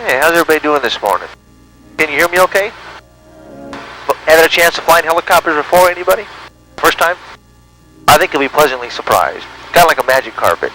Hey, how's everybody doing this morning? Can you hear me okay? Had a chance to fly in helicopters before, anybody? First time? I think you'll be pleasantly surprised. Kind of like a magic carpet.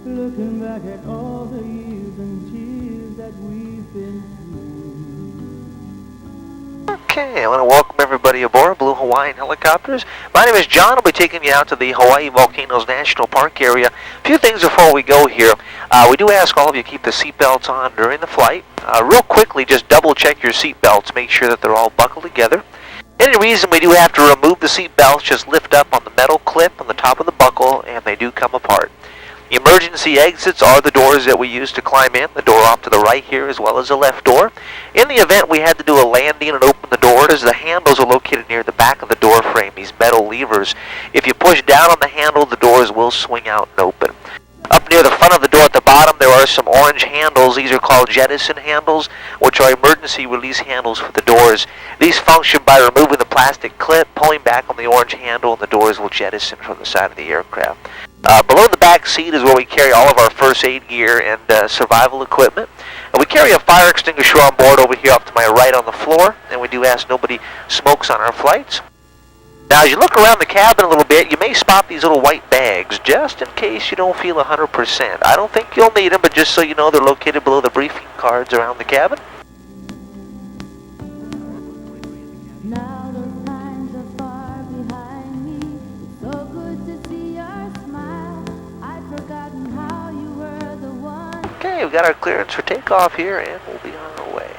Looking back at all the years and tears that we've been through. Okay, I want to welcome everybody aboard Blue Hawaiian Helicopters. My name is John. I'll be taking you out to the Hawaii Volcanoes National Park area. A few things before we go here. We do ask all of you to keep the seatbelts on during the flight. Real quickly, just double check your seatbelts. Make sure that they're all buckled together. Any reason we do have to remove the seatbelts, just lift up on the metal clip on the top of the buckle, and they do come apart. The emergency exits are the doors that we use to climb in, the door off to the right here as well as the left door. In the event we had to do a landing and open the doors, the handles are located near the back of the door frame, these metal levers. If you push down on the handle, the doors will swing out and open. Up near the front of the door at the bottom, there are some orange handles. These are called jettison handles, which are emergency release handles for the doors. These function by removing the plastic clip, pulling back on the orange handle, and the doors will jettison from the side of the aircraft. Below the back seat is where we carry all of our first aid gear and survival equipment. And we carry a fire extinguisher on board over here up to my right on the floor, and we do ask nobody smokes on our flights. Now, as you look around the cabin a little bit, you may spot these little white bags, just in case you don't feel 100%. I don't think you'll need them, but just so you know, they're located below the briefing cards around the cabin. Now those times are far behind me. It's so good to see your smile. I'd forgotten how you were the one. Okay, we've got our clearance for takeoff here, and we'll be on our way.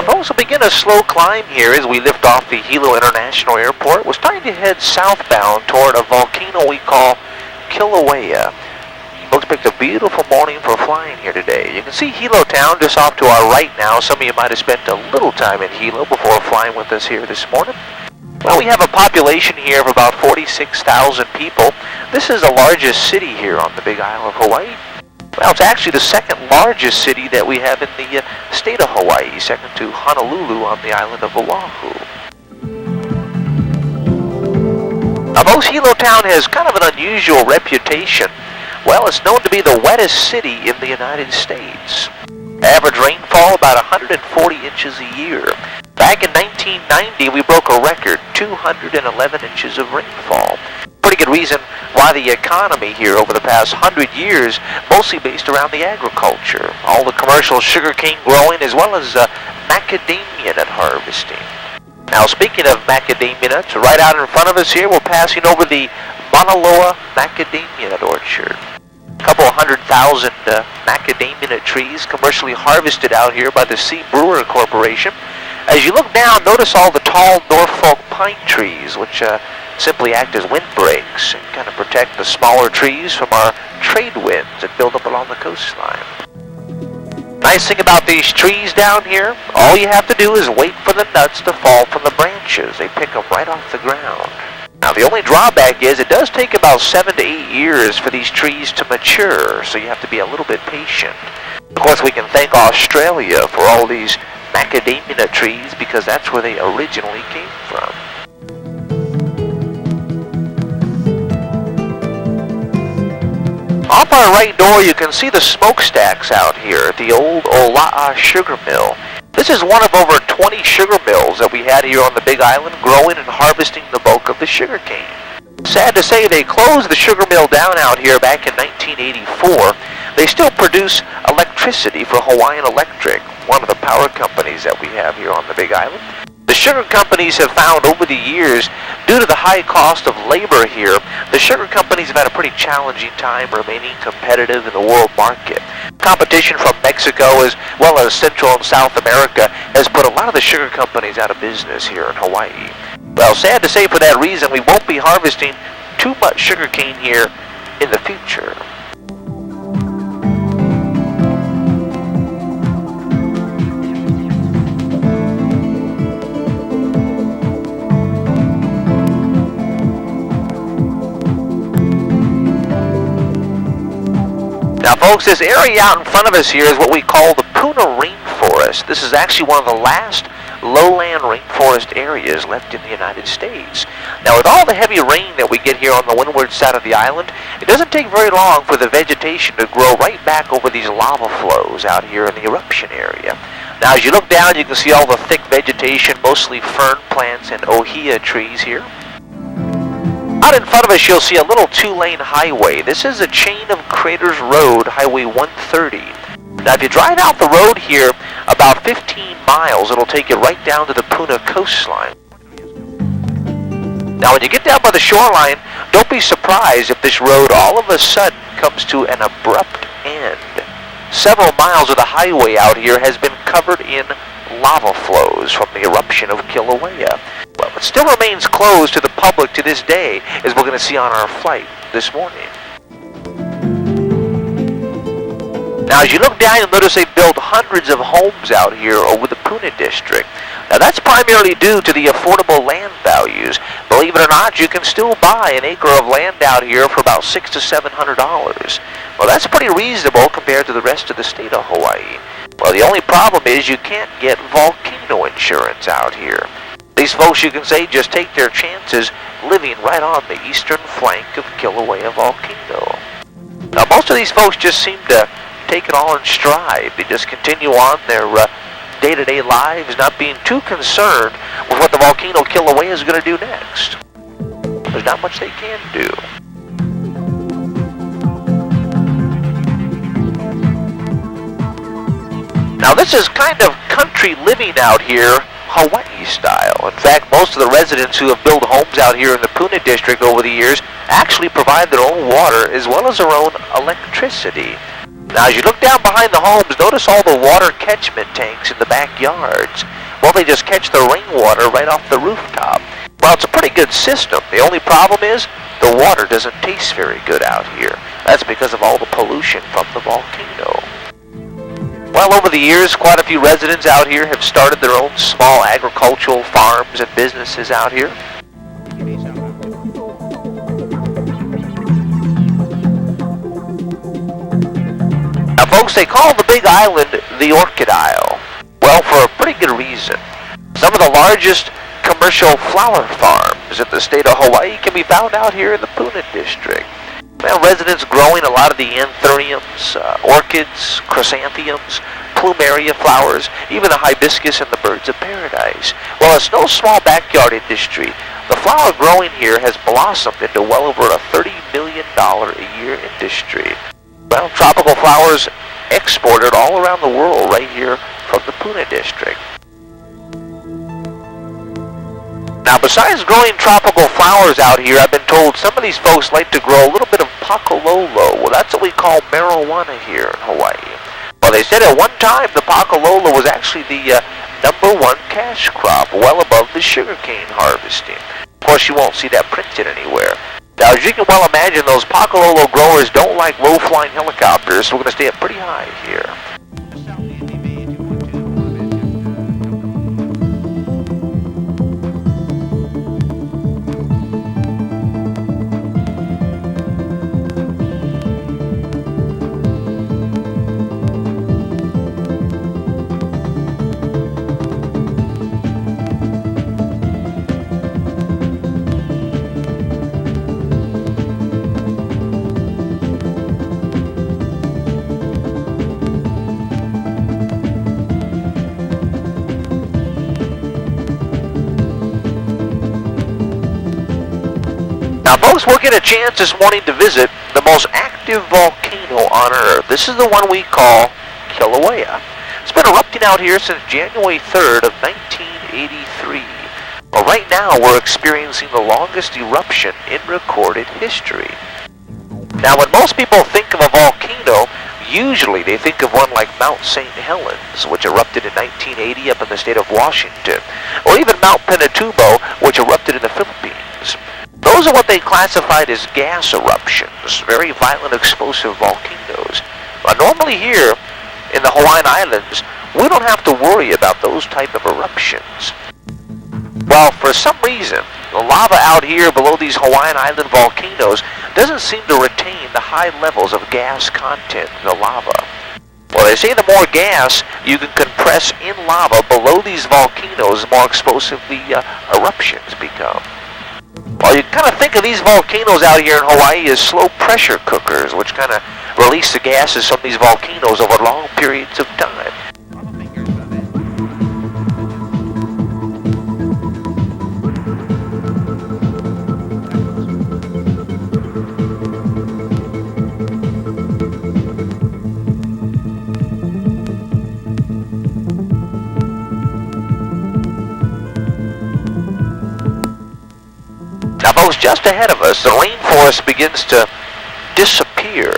Folks, we'll begin a slow climb here as we lift off the Hilo International Airport. We're starting to head southbound toward a volcano we call Kilauea. Folks picked a beautiful morning for flying here today. You can see Hilo Town just off to our right now. Some of you might have spent a little time in Hilo before flying with us here this morning. Well, we have a population here of about 46,000 people. This is the largest city here on the Big Isle of Hawaii. Well, it's actually the second largest city that we have in the state of Hawaii, second to Honolulu on the island of Oahu. Now, most Hilo Town has kind of an unusual reputation. Well, it's known to be the wettest city in the United States. Average rainfall about 140 inches a year. Back in 1990, we broke a record, 211 inches of rainfall. Pretty good reason why the economy here over the past 100 years, mostly based around the agriculture. All the commercial sugarcane growing as well as macadamia nut harvesting. Now, speaking of macadamia nuts, right out in front of us here, we're passing over the Mauna Loa macadamia nut orchard. A couple 100,000 macadamia nut trees commercially harvested out here by the Sea Brewer Corporation. As you look down, notice all the tall Norfolk pine trees, which simply act as windbreaks and kind of protect the smaller trees from our trade winds that build up along the coastline. Nice thing about these trees down here, all you have to do is wait for the nuts to fall from the branches. They pick them right off the ground. Now, the only drawback is it does take about 7 to 8 years for these trees to mature, so you have to be a little bit patient. Of course, we can thank Australia for all these macadamia nut trees because that's where they originally came from. Off our right door, you can see the smokestacks out here at the old Ola'a sugar mill. This is one of over 20 sugar mills that we had here on the Big Island, growing and harvesting the bulk of the sugar cane. Sad to say, they closed the sugar mill down out here back in 1984. They still produce electricity for Hawaiian Electric, one of the power companies that we have here on the Big Island. The sugar companies have found over the years, due to the high cost of labor here, the sugar companies have had a pretty challenging time remaining competitive in the world market. Competition from Mexico as well as Central and South America has put a lot of the sugar companies out of business here in Hawaii. Well, sad to say, for that reason, we won't be harvesting too much sugar cane here in the future. Now, folks, this area out in front of us here is what we call the Puna Rainforest. This is actually one of the last lowland rainforest areas left in the United States. Now, with all the heavy rain that we get here on the windward side of the island, it doesn't take very long for the vegetation to grow right back over these lava flows out here in the eruption area. Now, as you look down, you can see all the thick vegetation, mostly fern plants and ohia trees here. Out in front of us, you'll see a little two-lane highway. This is a chain of Craters Road, Highway 130. Now, if you drive out the road here about 15 miles, it'll take you right down to the Puna coastline. Now, when you get down by the shoreline, don't be surprised if this road all of a sudden comes to an abrupt end. Several miles of the highway out here has been covered in lava flows from the eruption of Kilauea. Well, it still remains closed to the public to this day, as we're going to see on our flight this morning. Now, as you look down, you'll notice they built hundreds of homes out here over the Puna district. Now, that's primarily due to the affordable land values. Believe it or not, you can still buy an acre of land out here for about $600 to $700. Well, that's pretty reasonable compared to the rest of the state of Hawaii. Well, the only problem is you can't get volcano insurance out here. These folks, you can say, just take their chances living right on the eastern flank of Kilauea volcano. Now, most of these folks just seem to take it all in stride. They just continue on their day-to-day lives, not being too concerned with what the volcano Kilauea is going to do next. There's not much they can do. Now, this is kind of country living out here, Hawaii style. In fact, most of the residents who have built homes out here in the Puna district over the years actually provide their own water as well as their own electricity. Now, as you look down behind the homes, notice all the water catchment tanks in the backyards. Well, they just catch the rainwater right off the rooftop. Well, it's a pretty good system. The only problem is the water doesn't taste very good out here. That's because of all the pollution from the volcano. Well, over the years, quite a few residents out here have started their own small agricultural farms and businesses out here. Now, folks, they call the Big Island the Orchid Isle. Well, for a pretty good reason. Some of the largest commercial flower farms in the state of Hawaii can be found out here in the Puna district. Well, residents growing a lot of the anthuriums, orchids, chrysanthemums, plumeria flowers, even the hibiscus and the birds of paradise. Well, it's no small backyard industry. The flower growing here has blossomed into well over a $30 million a year industry. Well, tropical flowers exported all around the world right here from the Puna district. Now, besides growing tropical flowers out here, I've been told some of these folks like to grow a little bit of pakalolo. Well, that's what we call marijuana here in Hawaii. Well, they said at one time the pakalolo was actually the #1 cash crop, well above the sugarcane harvesting. Of course, you won't see that printed anywhere. Now, as you can well imagine, those pakalolo growers don't like low-flying helicopters, so we're going to stay up pretty high here. Now, folks, we'll get a chance this morning to visit the most active volcano on Earth. This is the one we call Kilauea. It's been erupting out here since January 3rd of 1983. Well, right now we're experiencing the longest eruption in recorded history. Now, when most people think of a volcano, usually they think of one like Mount St. Helens, which erupted in 1980 up in the state of Washington, or even Mount Pinatubo, which erupted in the Philippines. Those are what they classified as gas eruptions, very violent explosive volcanoes. But normally here in the Hawaiian Islands, we don't have to worry about those type of eruptions. Well, for some reason, the lava out here below these Hawaiian Island volcanoes doesn't seem to retain the high levels of gas content in the lava. Well, they say the more gas you can compress in lava below these volcanoes, the more explosive the eruptions become. Well, you kind of think of these volcanoes out here in Hawaii as slow pressure cookers, which kind of release the gases from these volcanoes over long periods of time. Now, folks, just ahead of us, the rainforest begins to disappear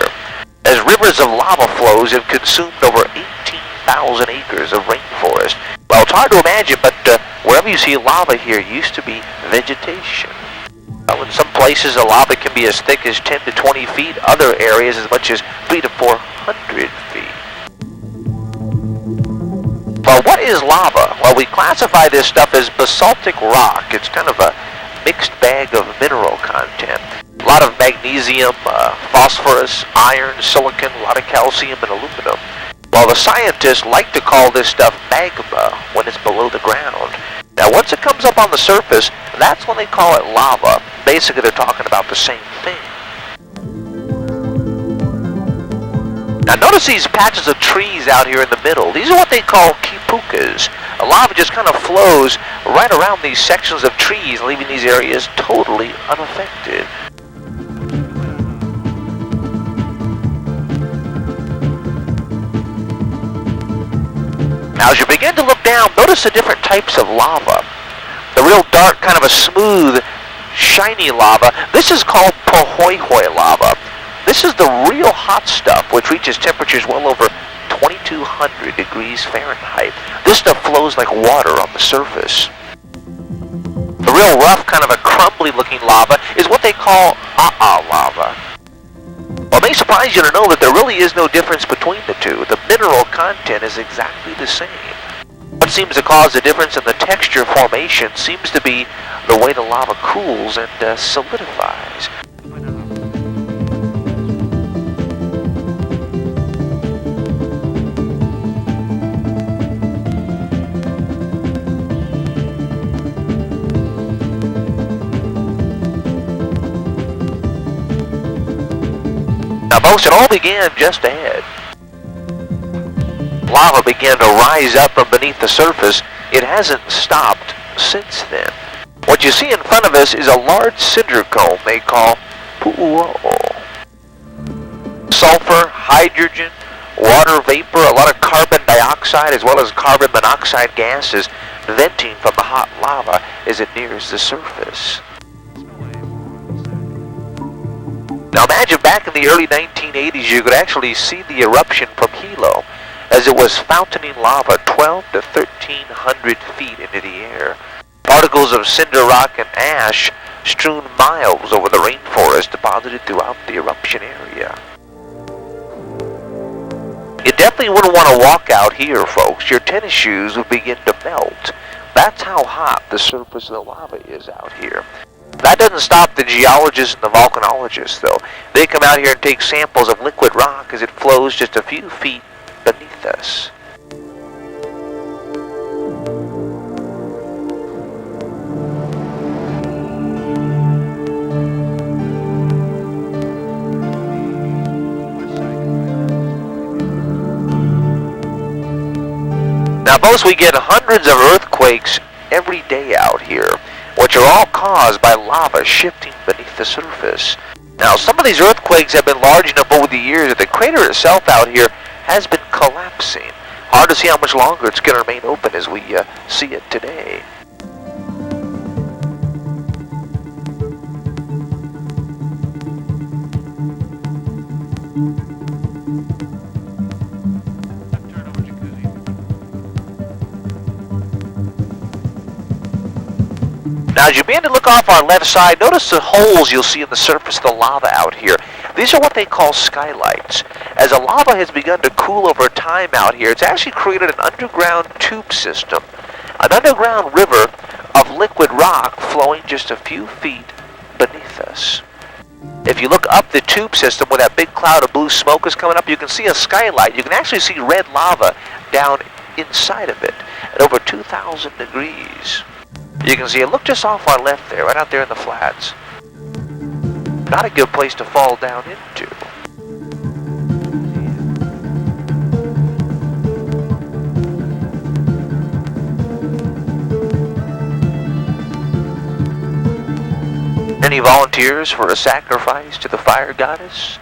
as rivers of lava flows have consumed over 18,000 acres of rainforest. Well, it's hard to imagine, but wherever you see lava here used to be vegetation. Well, in some places, the lava can be as thick as 10 to 20 feet, other areas as much as 300 to 400 feet. Well, what is lava? Well, we classify this stuff as basaltic rock. It's kind of a mixed bag of mineral content. A lot of magnesium, phosphorus, iron, silicon, a lot of calcium and aluminum. While the scientists like to call this stuff magma when it's below the ground. Now, once it comes up on the surface, that's when they call it lava. Basically, they're talking about the same thing. Now, notice these patches of trees out here in the middle. These are what they call kipukas. The lava just kind of flows right around these sections of trees, leaving these areas totally unaffected. Now, as you begin to look down, notice the different types of lava. The real dark, kind of a smooth, shiny lava. This is called pohoihoi lava. This is the real hot stuff, which reaches temperatures well over 2,200 degrees Fahrenheit. This stuff flows like water on the surface. The real rough, kind of a crumbly looking lava is what they call lava. Well, it may surprise you to know that there really is no difference between the two. The mineral content is exactly the same. What seems to cause the difference in the texture formation seems to be the way the lava cools and solidifies. Now, folks, it all began just ahead. Lava began to rise up from beneath the surface. It hasn't stopped since then. What you see in front of us is a large cinder cone they call pu'uo'o. Sulfur, hydrogen, water vapor, a lot of carbon dioxide as well as carbon monoxide gases venting from the hot lava as it nears the surface. Now imagine back in the early 1980s you could actually see the eruption from Hilo as it was fountaining lava 12 to 1,300 feet into the air. Particles of cinder rock and ash strewn miles over the rainforest deposited throughout the eruption area. You definitely wouldn't want to walk out here, folks. Your tennis shoes would begin to melt. That's how hot the surface of the lava is out here. That doesn't stop the geologists and the volcanologists, though. They come out here and take samples of liquid rock as it flows just a few feet beneath us. Now, folks, we get hundreds of earthquakes every day out here, which are all caused by lava shifting beneath the surface. Now, some of these earthquakes have been large enough over the years that the crater itself out here has been collapsing. Hard to see how much longer it's going to remain open as we see it today. Now, as you begin to look off our left side, notice the holes you'll see in the surface of the lava out here. These are what they call skylights. As the lava has begun to cool over time out here, it's actually created an underground tube system, an underground river of liquid rock flowing just a few feet beneath us. If you look up the tube system where that big cloud of blue smoke is coming up, you can see a skylight. You can actually see red lava down inside of it at over 2,000 degrees. You can see it. Look just off our left there, right out there in the flats. Not a good place to fall down into. Any volunteers for a sacrifice to the fire goddess?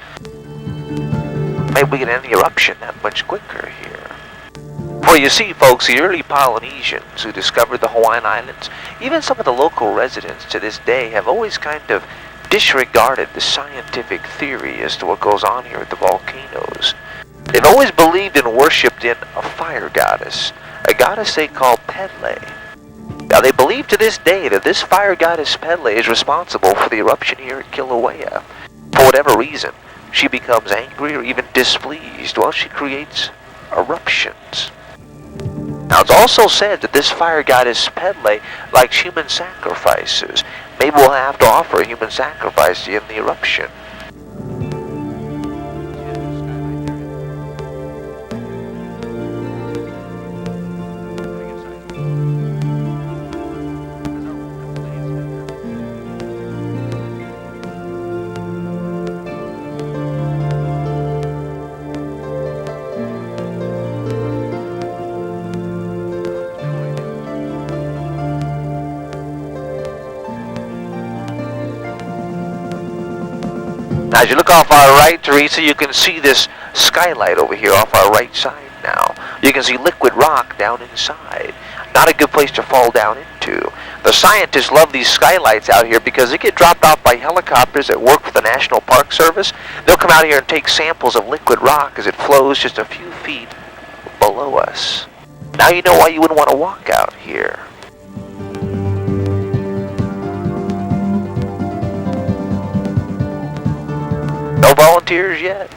Maybe we can end the eruption that much quicker here. Well, you see, folks, the early Polynesians who discovered the Hawaiian Islands, even some of the local residents to this day, have always kind of disregarded the scientific theory as to what goes on here at the volcanoes. They've always believed and worshipped in a fire goddess, a goddess they call Pedle. Now, they believe to this day that this fire goddess Pedle is responsible for the eruption here at Kilauea. For whatever reason, she becomes angry or even displeased while she creates eruptions. Now, it's also said that this fire goddess Pedle likes human sacrifices. Maybe we'll have to offer a human sacrifice in the eruption. Now, as you look off our right, Teresa, you can see this skylight over here off our right side now. You can see liquid rock down inside. Not a good place to fall down into. The scientists love these skylights out here because they get dropped off by helicopters that work for the National Park Service. They'll come out here and take samples of liquid rock as it flows just a few feet below us. Now you know why you wouldn't want to walk out here. No volunteers yet?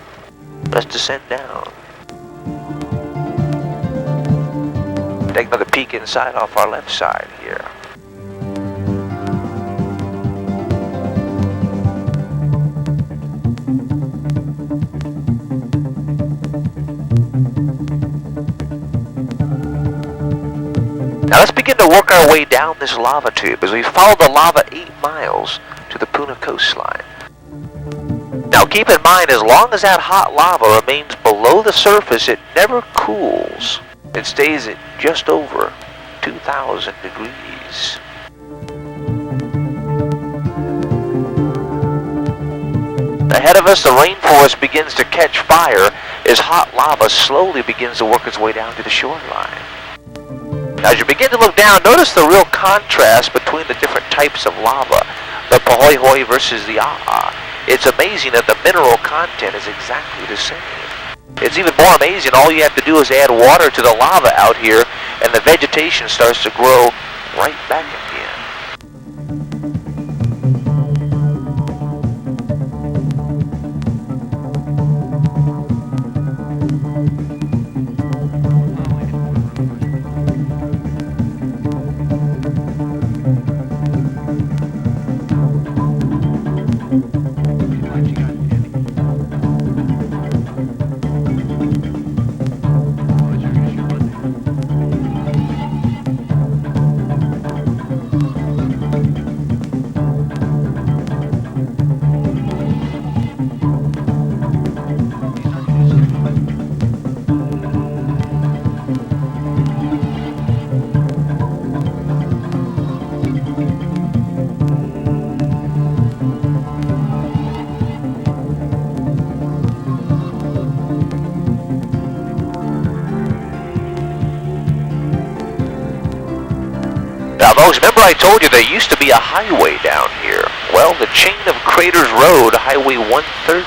Let's descend down. Take another peek inside off our left side here. Now let's begin to work our way down this lava tube as we follow the lava 8 miles to the Puna coastline. Now keep in mind, as long as that hot lava remains below the surface, it never cools. It stays at just over 2,000 degrees. Ahead of us, the rainforest begins to catch fire as hot lava slowly begins to work its way down to the shoreline. Now, as you begin to look down, notice the real contrast between the different types of lava, the pahoehoe versus the aha. It's amazing that the mineral content is exactly the same. It's even more amazing, all you have to do is add water to the lava out here, and the vegetation starts to grow right back again. Now, folks, remember I told you there used to be a highway down here? Well, the chain of craters road, Highway 130.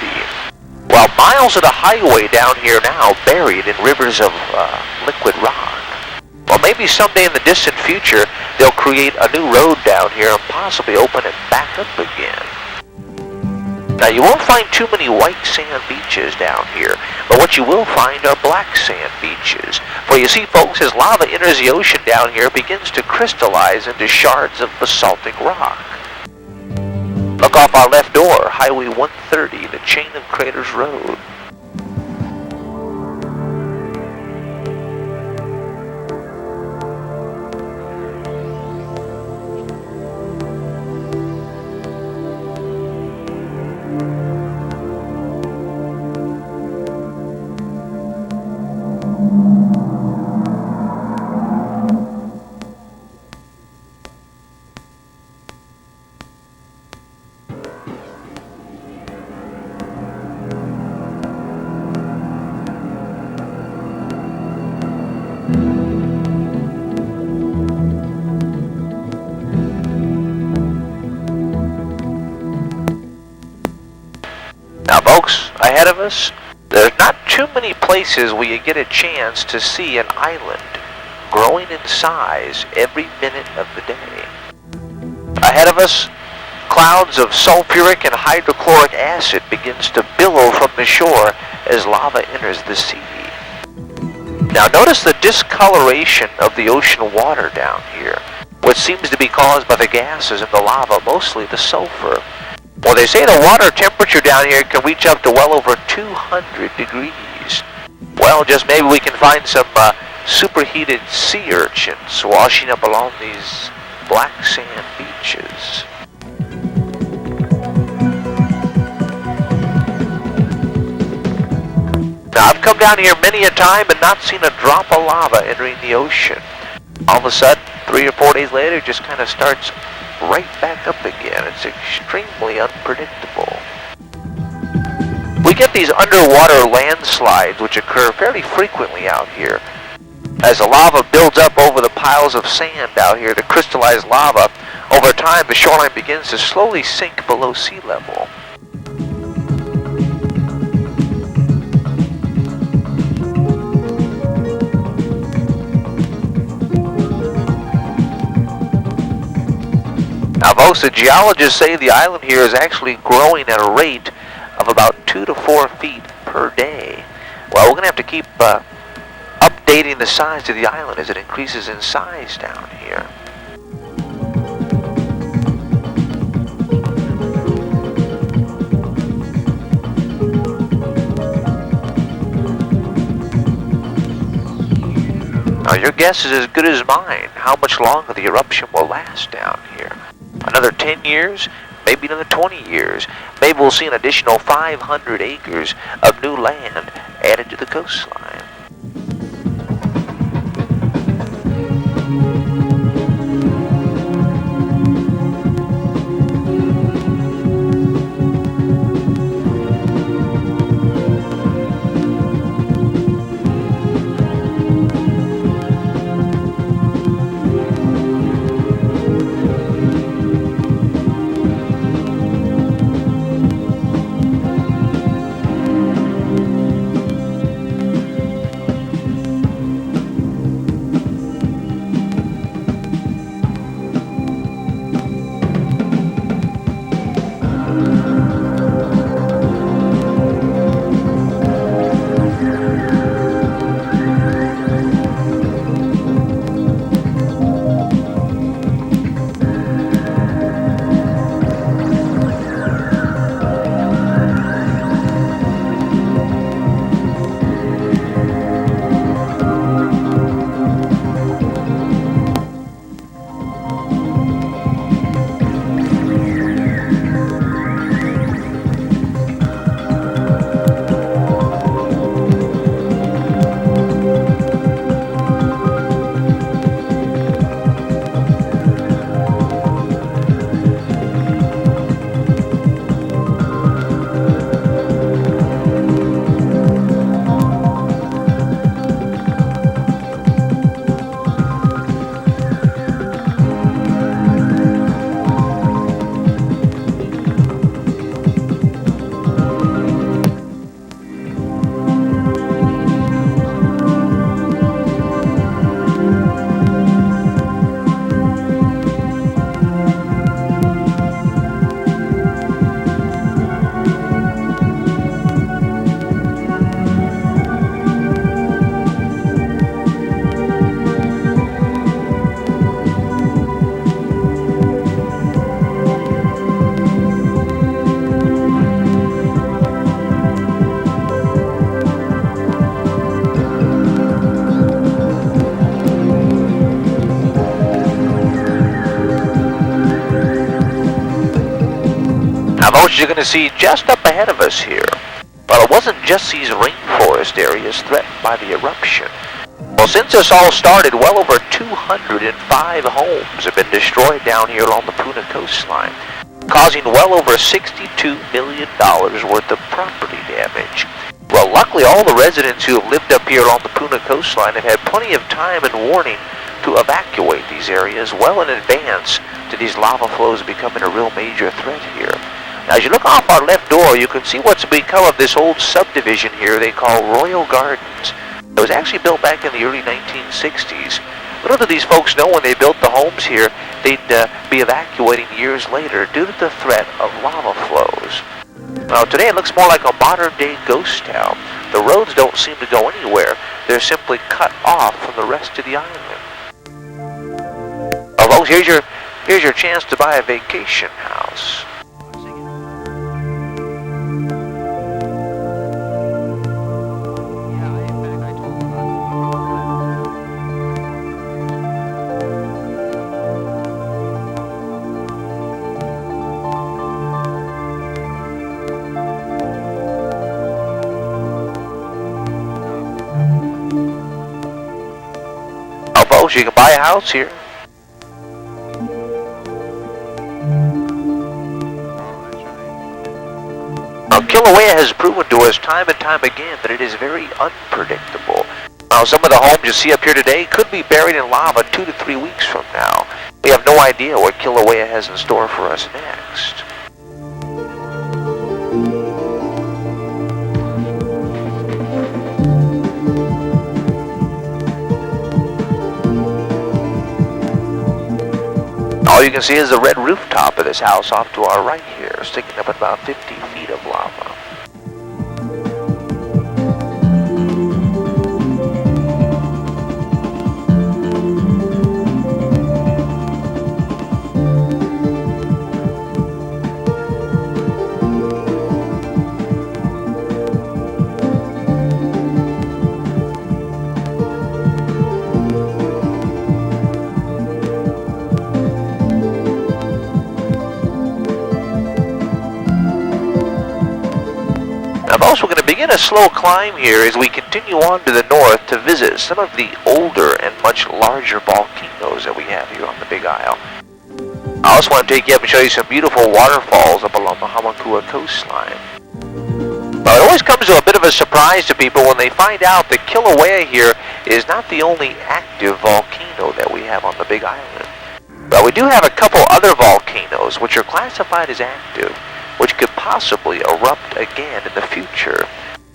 Well, miles of the highway down here now buried in rivers of liquid rock. Well, maybe someday in the distant future, they'll create a new road down here and possibly open it back up again. Now, you won't find too many white sand beaches down here, but what you will find are black sand beaches. For you see, folks, as lava enters the ocean down here, it begins to crystallize into shards of basaltic rock. Look off our left door, Highway 130, the chain of craters road. Now, folks, ahead of us, there's not too many places where you get a chance to see an island growing in size every minute of the day. Ahead of us, clouds of sulfuric and hydrochloric acid begins to billow from the shore as lava enters the sea. Now, notice the discoloration of the ocean water down here, which seems to be caused by the gases in the lava, mostly the sulfur. Well, they say the water temperature down here can reach up to well over 200 degrees. Well, just maybe we can find some superheated sea urchins washing up along these black sand beaches. Now, I've come down here many a time and not seen a drop of lava entering the ocean. All of a sudden, 3 or 4 days later, it just kind of starts right back up again. It's extremely unpredictable. We get these underwater landslides which occur fairly frequently out here. As the lava builds up over the piles of sand out here, the crystallized lava, over time the shoreline begins to slowly sink below sea level. Now, folks, the geologists say the island here is actually growing at a rate of about 2 to 4 feet per day. Well, we're going to have to keep updating the size of the island as it increases in size down here. Now, your guess is as good as mine how much longer the eruption will last down here. Another 10 years, maybe another 20 years. Maybe we'll see an additional 500 acres of new land added to the coastline. folks, you're going to see just up ahead of us here. Well, it wasn't just these rainforest areas threatened by the eruption. Well, since this all started, well over 205 homes have been destroyed down here along the Puna coastline, causing well over $62 million worth of property damage. Well, luckily all the residents who have lived up here along the Puna coastline have had plenty of time and warning to evacuate these areas well in advance to these lava flows becoming a real major threat here. Now, as you look off our left door, you can see what's become of this old subdivision here they call Royal Gardens. It was actually built back in the early 1960s. Little did these folks know when they built the homes here, they'd be evacuating years later due to the threat of lava flows. Now, today it looks more like a modern-day ghost town. The roads don't seem to go anywhere. They're simply cut off from the rest of the island. Well, folks, here's your chance to buy a vacation house. You can buy a house here. Now, Kilauea has proven to us time and time again that it is very unpredictable. Now, some of the homes you see up here today could be buried in lava 2 to 3 weeks from now. We have no idea what Kilauea has in store for us next. All you can see is the red rooftop of this house off to our right here, sticking up at about 50 feet of lava. We're going to begin a slow climb here as we continue on to the north to visit some of the older and much larger volcanoes that we have here on the Big Isle. I also want to take you up and show you some beautiful waterfalls up along the Hamakua coastline. Well, it always comes to a bit of a surprise to people when they find out that Kilauea here is not the only active volcano that we have on the Big Island. But we do have a couple other volcanoes which are classified as active, which could possibly erupt again in the future,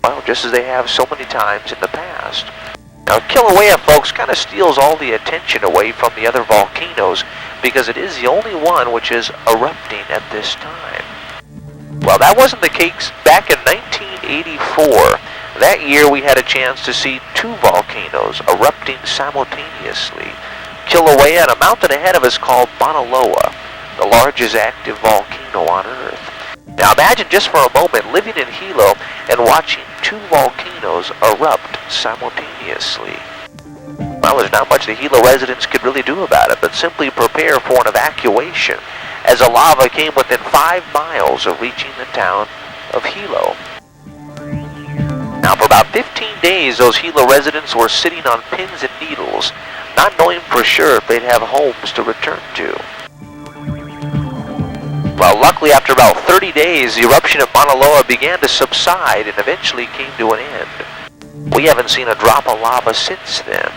well, just as they have so many times in the past. Now, Kilauea, folks, kind of steals all the attention away from the other volcanoes because it is the only one which is erupting at this time. Well, that wasn't the case back in 1984. That year, we had a chance to see 2 volcanoes erupting simultaneously. Kilauea and a mountain ahead of us called Mauna Loa, the largest active volcano on Earth. Now imagine just for a moment living in Hilo and watching 2 volcanoes erupt simultaneously. Well, there's not much the Hilo residents could really do about it, but simply prepare for an evacuation as the lava came within 5 miles of reaching the town of Hilo. Now for about 15 days, those Hilo residents were sitting on pins and needles, not knowing for sure if they'd have homes to return to. Well, luckily, after about 30 days, the eruption at Mauna Loa began to subside and eventually came to an end. We haven't seen a drop of lava since then.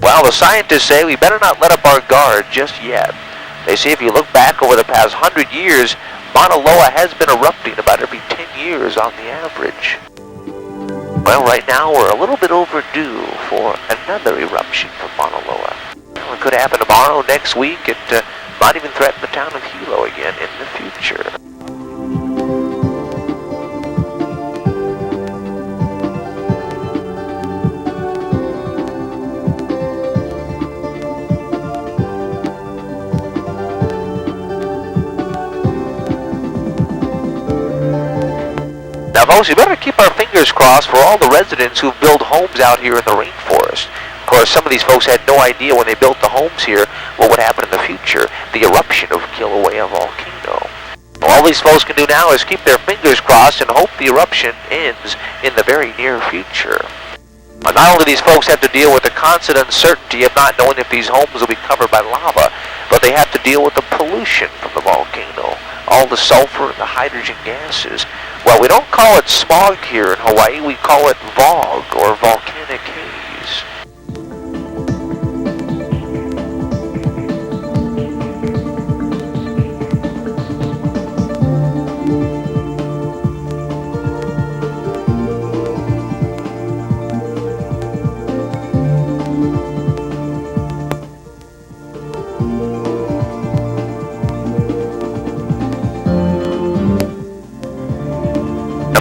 Well, the scientists say we better not let up our guard just yet. They say if you look back over the past 100 years, Mauna Loa has been erupting about every 10 years on the average. Well, right now we're a little bit overdue for another eruption from Mauna Loa. Well, it could happen tomorrow, next week. It might even threaten the town of Hilo again in the future. Now, folks, we better keep our fingers crossed for all the residents who've built homes out here in the rainforest. Of course, some of these folks had no idea when they built the homes here what would happen in the future, the eruption of Kilauea volcano. All these folks can do now is keep their fingers crossed and hope the eruption ends in the very near future. Not only do these folks have to deal with the constant uncertainty of not knowing if these homes will be covered by lava, but they have to deal with the pollution from the volcano, all the sulfur and the hydrogen gases. Well, we don't call it smog here in Hawaii, we call it VOG, or volcanic haze.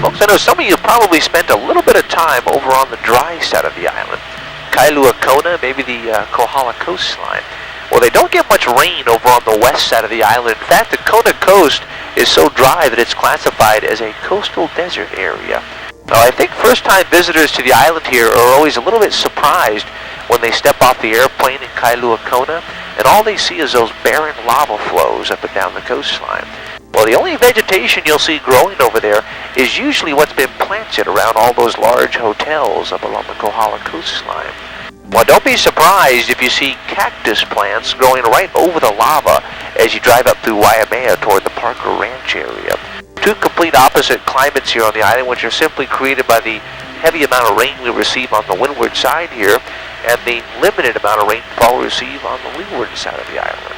Folks, I know some of you probably spent a little bit of time over on the dry side of the island. Kailua Kona, maybe the Kohala coastline. Well, they don't get much rain over on the west side of the island. In fact, the Kona coast is so dry that it's classified as a coastal desert area. Now, I think first-time visitors to the island here are always a little bit surprised when they step off the airplane in Kailua Kona, and all they see is those barren lava flows up and down the coastline. Well, the only vegetation you'll see growing over there is usually what's been planted around all those large hotels up along the Kohala coastline. Well, don't be surprised if you see cactus plants growing right over the lava as you drive up through Waimea toward the Parker Ranch area. Two complete opposite climates here on the island, which are simply created by the heavy amount of rain we receive on the windward side here and the limited amount of rainfall we receive on the leeward side of the island.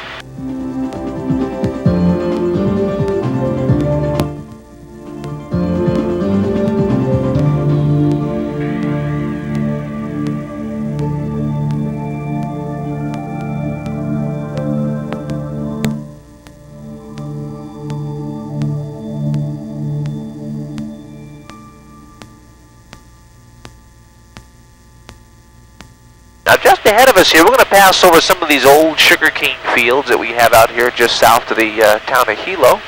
Now, just ahead of us here, we're going to pass over some of these old sugarcane fields that we have out here just south of the town of Hilo.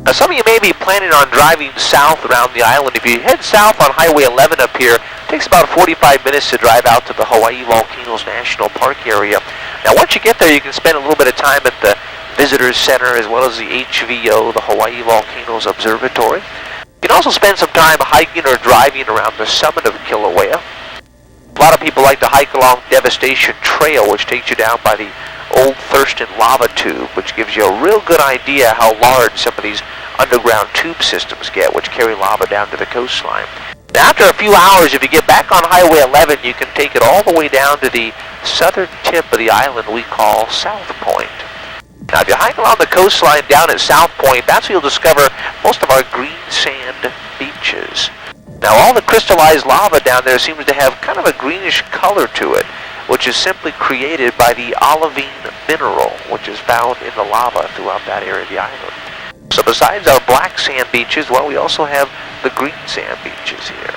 Now, some of you may be planning on driving south around the island. If you head south on Highway 11 up here, it takes about 45 minutes to drive out to the Hawaii Volcanoes National Park area. Now, once you get there, you can spend a little bit of time at the Visitors Center as well as the HVO, the Hawaii Volcanoes Observatory. You can also spend some time hiking or driving around the summit of Kilauea. A lot of people like to hike along Devastation Trail, which takes you down by the old Thurston lava tube, which gives you a real good idea how large some of these underground tube systems get, which carry lava down to the coastline. Now, after a few hours, if you get back on Highway 11, you can take it all the way down to the southern tip of the island we call South Point. Now, if you hike along the coastline down at South Point, that's where you'll discover most of our green sand beaches. Now, all the crystallized lava down there seems to have kind of a greenish color to it, which is simply created by the olivine mineral, which is found in the lava throughout that area of the island. So besides our black sand beaches, well, we also have the green sand beaches here.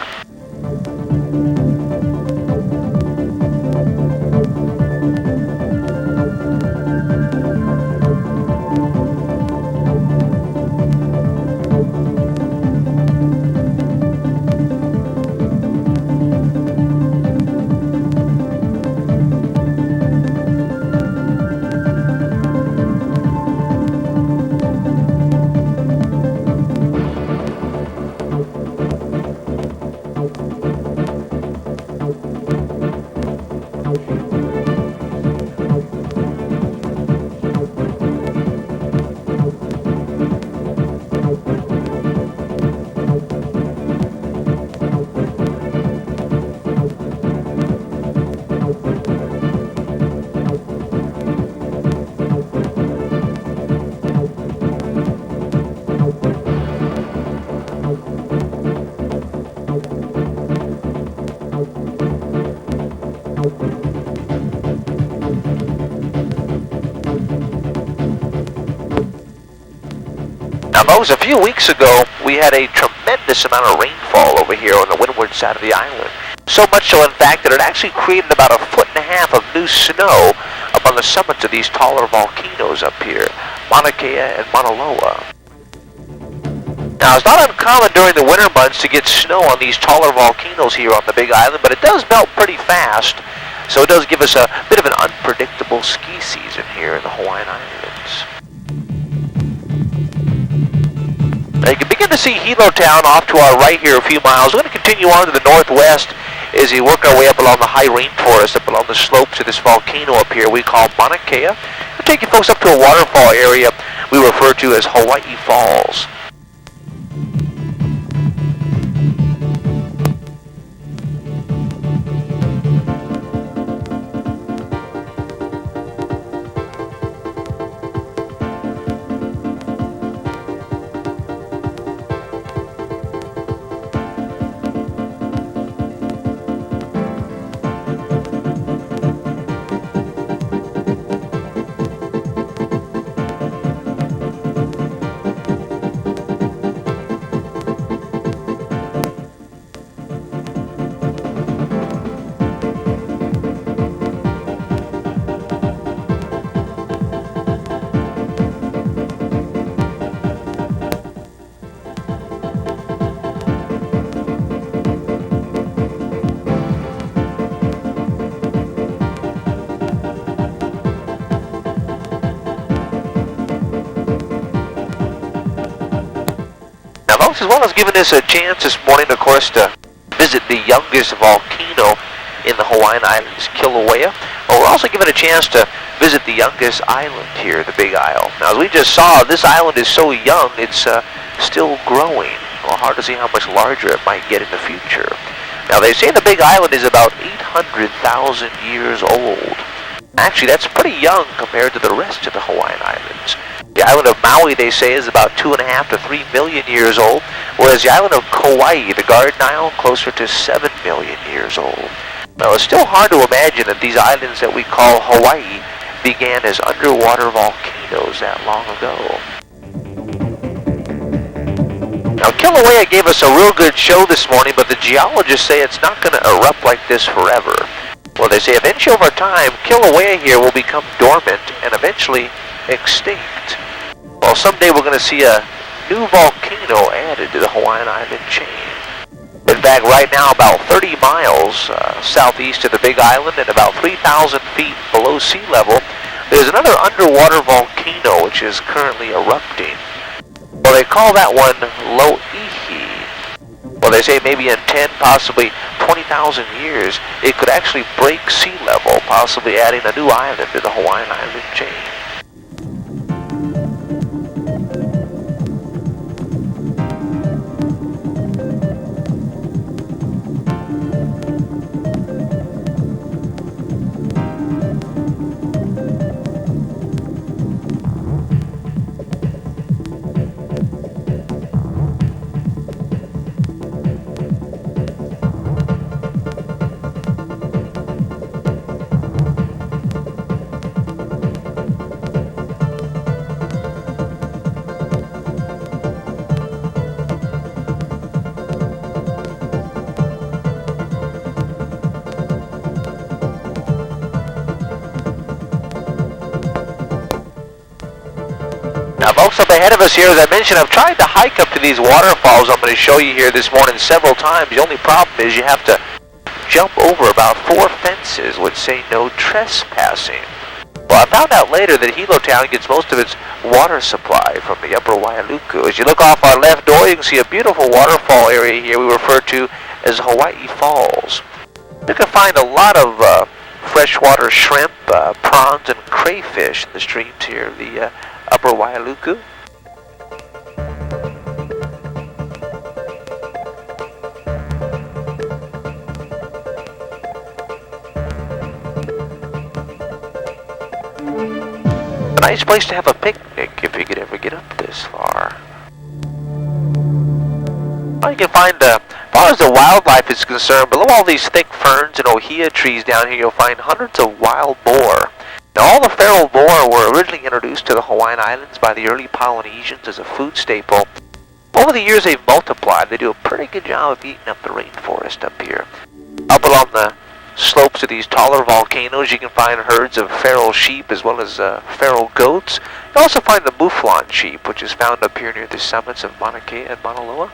A few weeks ago, we had a tremendous amount of rainfall over here on the windward side of the island. So much so, in fact, that it actually created about 1.5 feet of new snow up on the summits of these taller volcanoes up here, Mauna Kea and Mauna Loa. Now, it's not uncommon during the winter months to get snow on these taller volcanoes here on the Big Island, but it does melt pretty fast, so it does give us a bit of an unpredictable ski season here in the Hawaiian Islands. begin to see Hilo Town off to our right here a few miles. We're going to continue on to the northwest as we work our way up along the high rainforest, up along the slopes of this volcano up here we call Mauna Kea. We'll take you folks up to a waterfall area we refer to as Hawaii Falls. As well as giving us a chance this morning, of course, to visit the youngest volcano in the Hawaiian Islands, Kilauea. Well, we're also given a chance to visit the youngest island here, the Big Isle. Now, as we just saw, this island is so young, it's still growing. Well, hard to see how much larger it might get in the future. Now, they say the Big Island is about 800,000 years old. Actually, that's pretty young compared to the rest of the Hawaiian Islands. The island of Maui, they say, is about 2.5 to 3 million years old, whereas the island of Kauai, the Garden Isle, closer to 7 million years old. Now, it's still hard to imagine that these islands that we call Hawaii began as underwater volcanoes that long ago. Now, Kilauea gave us a real good show this morning, but the geologists say it's not going to erupt like this forever. Well, they say eventually over time, Kilauea here will become dormant and eventually extinct. Well, someday we're going to see a new volcano added to the Hawaiian Island chain. In fact, right now, about 30 miles southeast of the Big Island and about 3,000 feet below sea level, there's another underwater volcano which is currently erupting. Well, they call that one Lo'ihi. Well, they say maybe in 10, possibly 20,000 years, it could actually break sea level, possibly adding a new island to the Hawaiian Island chain. Now, folks, up ahead of us here, as I mentioned, I've tried to hike up to these waterfalls I'm going to show you here this morning several times. The only problem is you have to jump over about 4 fences which say no trespassing. Well, I found out later that Hilo Town gets most of its water supply from the upper Wailuku. As you look off our left door, you can see a beautiful waterfall area here we refer to as Hawaii Falls. You can find a lot of freshwater shrimp, prawns, and crayfish in the streams here, the upper Wailuku. A nice place to have a picnic if you could ever get up this far. Well, you can find, as far as the wildlife is concerned, below all these thick ferns and ohia trees down here, you'll find hundreds of wild boar. Now, all the feral boar were originally introduced to the Hawaiian Islands by the early Polynesians as a food staple. Over the years, they've multiplied. They do a pretty good job of eating up the rainforest up here. Up along the slopes of these taller volcanoes, you can find herds of feral sheep as well as feral goats. You also find the mouflon sheep, which is found up here near the summits of Mauna Kea and Mauna Loa.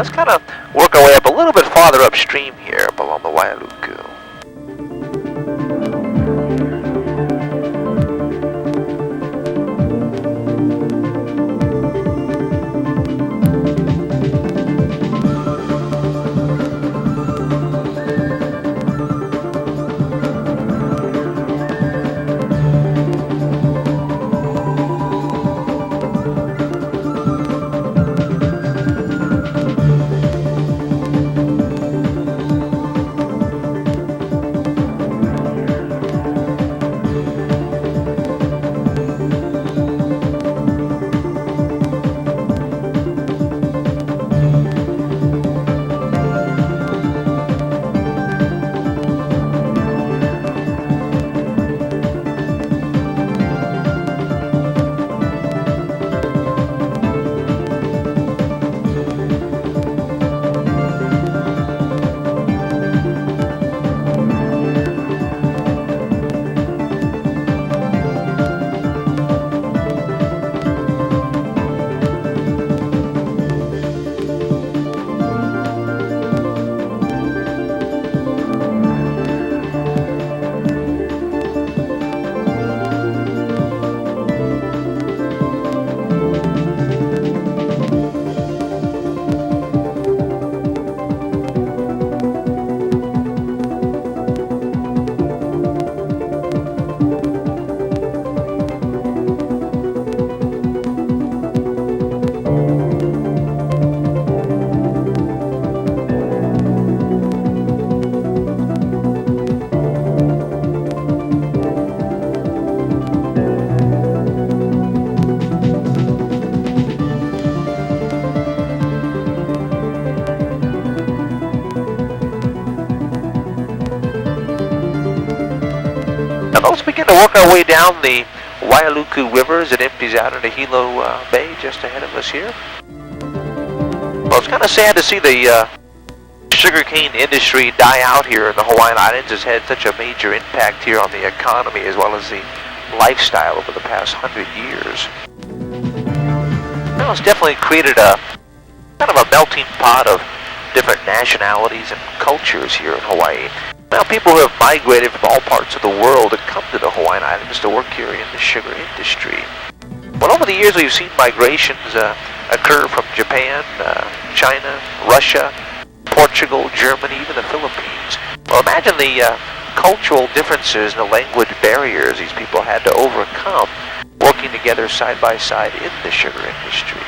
let's kind of work our way up a little bit farther upstream here along the Wailuku. Let's begin to work our way down the Wailuku River as it empties out into Hilo Bay just ahead of us here. Well, it's kind of sad to see the sugarcane industry die out here in the Hawaiian Islands. It's had such a major impact here on the economy as well as the lifestyle over the past 100 years. Well, it's definitely created a kind of a melting pot of different nationalities and cultures here in Hawaii. Now, people who have migrated from all parts of the world have come to the Hawaiian Islands to work here in the sugar industry. Well, over the years, we've seen migrations occur from Japan, China, Russia, Portugal, Germany, even the Philippines. Well, imagine the cultural differences and the language barriers these people had to overcome working together side by side in the sugar industry.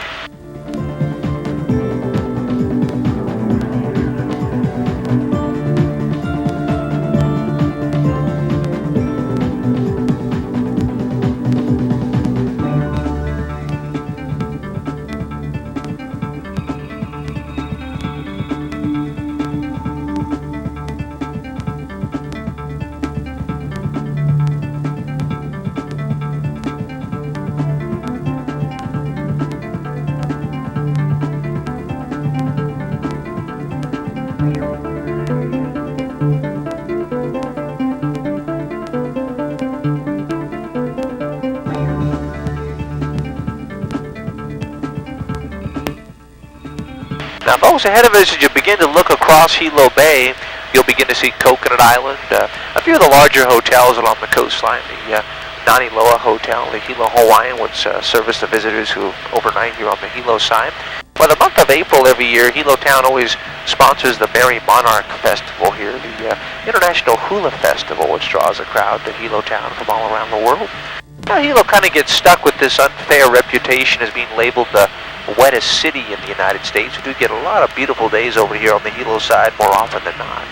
Now, folks, ahead of us, as you begin to look across Hilo Bay, you'll begin to see Coconut Island, a few of the larger hotels along the coastline, the Nani Loa Hotel, the Hilo Hawaiian, which service the visitors who overnight here on the Hilo side. By the month of April every year, Hilo Town always sponsors the Merry Monarch Festival here, the International Hula Festival, which draws a crowd to Hilo Town from all around the world. Now, Hilo kind of gets stuck with this unfair reputation as being labeled the wettest city in the United States. We do get a lot of beautiful days over here on the Hilo side more often than not.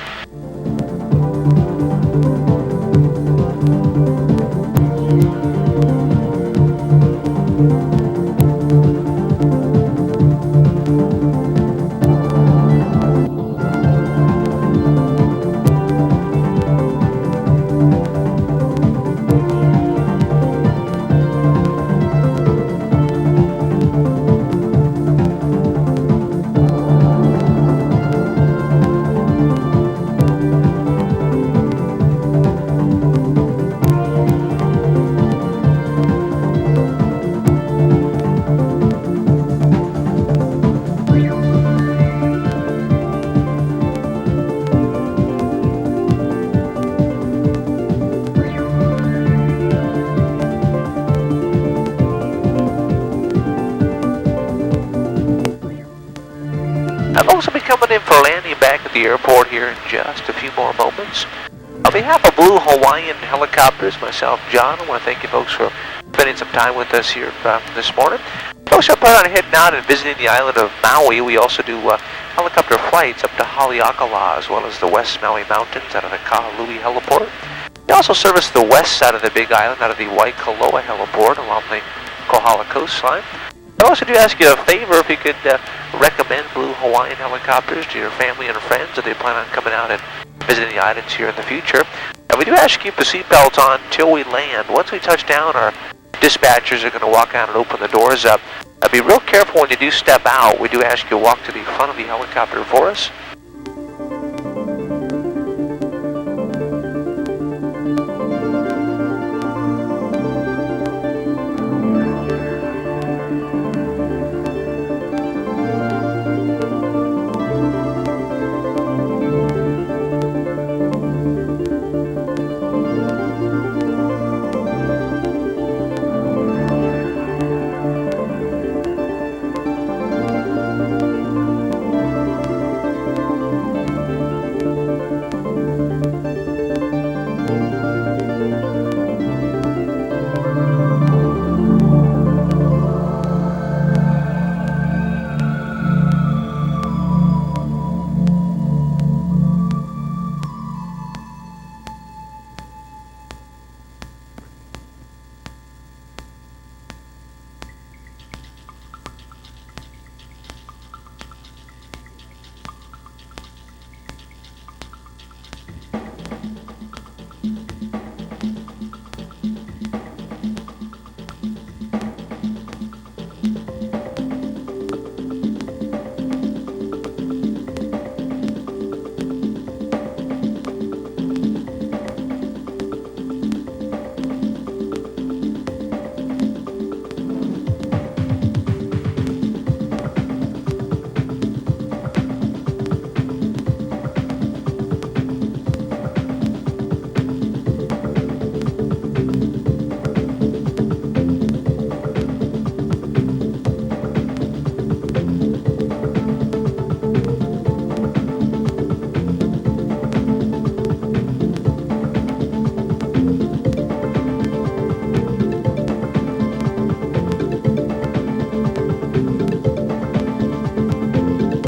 coming in for landing back at the airport here in just a few more moments. On behalf of Blue Hawaiian Helicopters, myself, John, I want to thank you folks for spending some time with us here this morning. Folks are planning on heading out and visiting the island of Maui. We also do helicopter flights up to Haleakala, as well as the West Maui Mountains out of the Kahului Heliport. We also service the west side of the Big Island out of the Waikoloa Heliport along the Kohala coastline. I also do ask you a favor if you could recommend Blue Hawaiian Helicopters to your family and friends if they plan on coming out and visiting the islands here in the future. And we do ask you to keep the seatbelts on until we land. Once we touch down, our dispatchers are going to walk out and open the doors up. Be real careful when you do step out. We do ask you to walk to the front of the helicopter for us.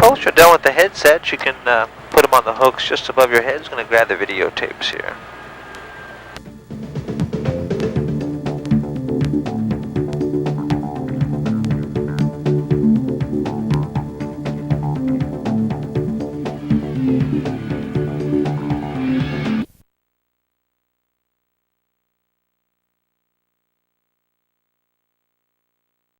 Once you're done with the headsets, you can put them on the hooks just above your head. It's going to grab the videotapes here.